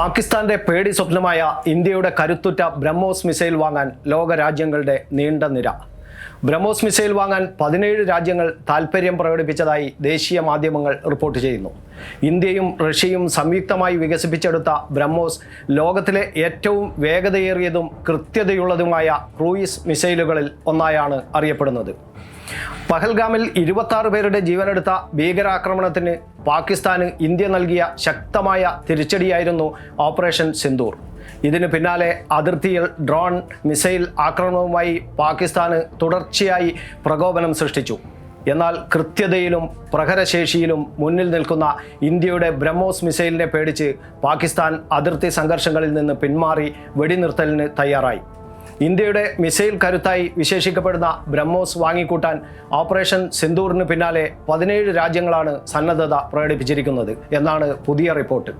പാകിസ്ഥാന്റെ പേടി സ്വപ്നമായ ഇന്ത്യയുടെ കരുത്തുറ്റ ബ്രഹ്മോസ് മിസൈൽ വാങ്ങാൻ ലോകരാജ്യങ്ങളുടെ നീണ്ട നിര. ബ്രഹ്മോസ് മിസൈൽ വാങ്ങാൻ 17 രാജ്യങ്ങൾ താൽപ്പര്യം പ്രകടിപ്പിച്ചതായി ദേശീയ മാധ്യമങ്ങൾ റിപ്പോർട്ട് ചെയ്യുന്നു. ഇന്ത്യയും റഷ്യയും സംയുക്തമായി വികസിപ്പിച്ചെടുത്ത ബ്രഹ്മോസ് ലോകത്തിലെ ഏറ്റവും വേഗതയേറിയതും കൃത്യതയുള്ളതുമായ ക്രൂയിസ് മിസൈലുകളിൽ ഒന്നായാണ് അറിയപ്പെടുന്നത്. പഹൽഗാമിൽ 26 പേരുടെ ജീവനെടുത്ത ഭീകരാക്രമണത്തിന് പാകിസ്ഥാന് ഇന്ത്യ നൽകിയ ശക്തമായ തിരിച്ചടിയായിരുന്നു ഓപ്പറേഷൻ സിന്ദൂർ. ഇതിന് പിന്നാലെ അതിർത്തിയിൽ ഡ്രോൺ മിസൈൽ ആക്രമണവുമായി പാകിസ്ഥാന് തുടർച്ചയായി പ്രകോപനം സൃഷ്ടിച്ചു. എന്നാൽ കൃത്യതയിലും പ്രഹരശേഷിയിലും മുന്നിൽ നിൽക്കുന്ന ഇന്ത്യയുടെ ബ്രഹ്മോസ് മിസൈലിനെ പേടിച്ച് പാകിസ്ഥാൻ അതിർത്തി സംഘർഷങ്ങളിൽ നിന്ന് പിന്മാറി വെടിനിർത്തലിന് തയ്യാറായി. ഇന്ത്യയുടെ മിസൈൽ കരുത്തായി വിശേഷിക്കപ്പെടുന്ന ബ്രഹ്മോസ് വാങ്ങിക്കൂട്ടാൻ ഓപ്പറേഷൻ സിന്ദൂറിന് പിന്നാലെ 17 രാജ്യങ്ങളാണ് സന്നദ്ധത പ്രകടിപ്പിച്ചിരിക്കുന്നത് എന്നാണ് പുതിയ റിപ്പോർട്ട്.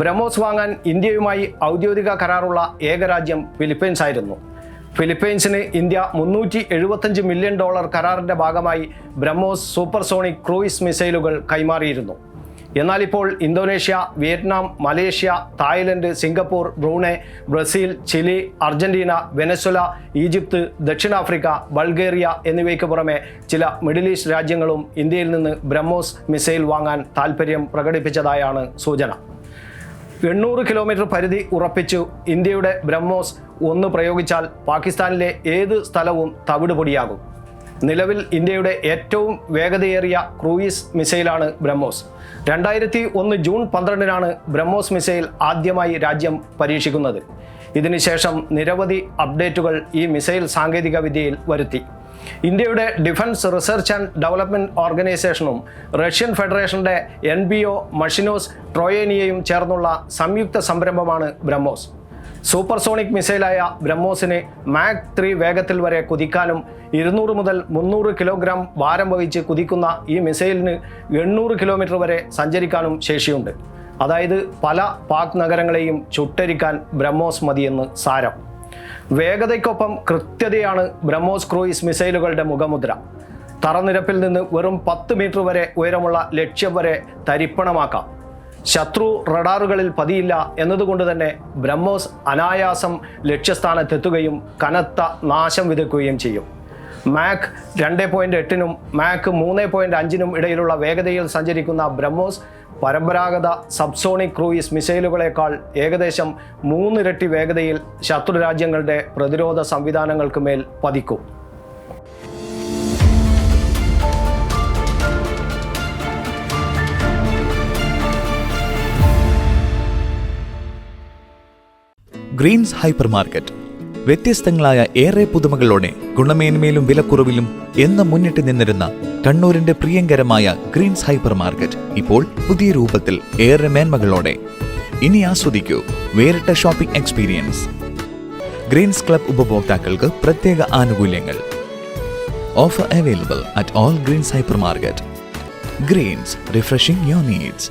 ബ്രഹ്മോസ് വാങ്ങാൻ ഇന്ത്യയുമായി ഔദ്യോഗിക കരാറുള്ള ഏക രാജ്യം ഫിലിപ്പൈൻസ് ആയിരുന്നു. ഫിലിപ്പൈൻസിന് ഇന്ത്യ $375 മില്യൺ കരാറിൻ്റെ ഭാഗമായി ബ്രഹ്മോസ് സൂപ്പർസോണിക് ക്രൂയിസ് മിസൈലുകൾ കൈമാറിയിരുന്നു. എന്നാൽ ഇപ്പോൾ Indonesia, Vietnam, Malaysia, Thailand, Singapore, Brunei, Brazil, Chile, Argentina, Venezuela, Egypt, ദക്ഷിണാഫ്രിക്ക, ബൾഗേറിയ എന്നിവയ്ക്ക് പുറമെ ചില മിഡിൽ ഈസ്റ്റ് രാജ്യങ്ങളും ഇന്ത്യയിൽ നിന്ന് ബ്രഹ്മോസ് മിസൈൽ വാങ്ങാൻ താൽപ്പര്യം പ്രകടിപ്പിച്ചതായാണ് സൂചന. 800 കിലോമീറ്റർ പരിധി ഉറപ്പിച്ചു ഇന്ത്യയുടെ ബ്രഹ്മോസ് 1 പ്രയോഗിച്ചാൽ പാകിസ്ഥാനിലെ ഏത് സ്ഥലവും തവിടുപൊടിയാകും. നിലവിൽ ഇന്ത്യയുടെ ഏറ്റവും വേഗതയേറിയ ക്രൂയിസ് മിസൈലാണ് ബ്രഹ്മോസ്. 2001 ജൂൺ 12-നാണ് ബ്രഹ്മോസ് മിസൈൽ ആദ്യമായി രാജ്യം പരീക്ഷിക്കുന്നത്. ഇതിനുശേഷം നിരവധി അപ്ഡേറ്റുകൾ ഈ മിസൈൽ സാങ്കേതിക വിദ്യയിൽ വരുത്തി. ഇന്ത്യയുടെ ഡിഫൻസ് റിസർച്ച് ആൻഡ് ഡെവലപ്മെൻറ്റ് ഓർഗനൈസേഷനും റഷ്യൻ ഫെഡറേഷൻ്റെ NBO മഷിനോസ് ട്രോയേനിയയും ചേർന്നുള്ള സംയുക്ത സംരംഭമാണ് ബ്രഹ്മോസ്. സൂപ്പർസോണിക് മിസൈലായ ബ്രഹ്മോസിന് മാക് 3 വേഗത്തിൽ വരെ കുതിക്കാനും 200 മുതൽ 300 കിലോഗ്രാം ഭാരം വഹിച്ച് കുതിക്കുന്ന ഈ മിസൈലിന് 800 കിലോമീറ്റർ വരെ സഞ്ചരിക്കാനും ശേഷിയുണ്ട്. അതായത് പല പാക് നഗരങ്ങളെയും ചുട്ടരിക്കാൻ ബ്രഹ്മോസ് മതിയെന്ന് സാരം. വേഗതയ്ക്കൊപ്പം കൃത്യതയാണ് ബ്രഹ്മോസ് ക്രൂയിസ് മിസൈലുകളുടെ മുഖമുദ്ര. തറനിരപ്പിൽ നിന്ന് വെറും 10 മീറ്റർ വരെ ഉയരമുള്ള ലക്ഷ്യം വരെ തരിപ്പണമാക്കാം. ശത്രു റഡാറുകളിൽ പതിയില്ല എന്നതുകൊണ്ട് തന്നെ ബ്രഹ്മോസ് അനായാസം ലക്ഷ്യസ്ഥാനത്തെത്തുകയും കനത്ത നാശം വിതയ്ക്കുകയും ചെയ്യും. മാക് 2.8-നും മാക് 3.5-നും ഇടയിലുള്ള വേഗതയിൽ സഞ്ചരിക്കുന്ന ബ്രഹ്മോസ് പരമ്പരാഗത സബ്സോണിക് ക്രൂയിസ് മിസൈലുകളേക്കാൾ ഏകദേശം 3 ഇരട്ടി വേഗതയിൽ ശത്രു രാജ്യങ്ങളുടെ പ്രതിരോധ സംവിധാനങ്ങൾക്ക് മേൽ പതിക്കും. ഗ്രീൻസ് ഹൈപ്പർ മാർക്കറ്റ് വ്യത്യസ്തങ്ങളായ ഏറെ പുതുമകളോടെ ഗുണമേന്മയിലും വിലക്കുറവിലും എന്നും മുന്നിട്ട് നിന്നിരുന്ന കണ്ണൂരിന്റെ പ്രിയങ്കരമായ ഗ്രീൻസ് ഹൈപ്പർ മാർക്കറ്റ് ഇപ്പോൾ പുതിയ രൂപത്തിൽ ഏറെ മേന്മകളോടെ. ഇനി ആസ്വദിക്കൂ വേറിട്ട ഷോപ്പിംഗ് എക്സ്പീരിയൻസ്. ഗ്രീൻസ് ക്ലബ് ഉപഭോക്താക്കൾക്ക് പ്രത്യേക ആനുകൂല്യങ്ങൾ. Offer available at all Greens hypermarket. Greens, refreshing your needs.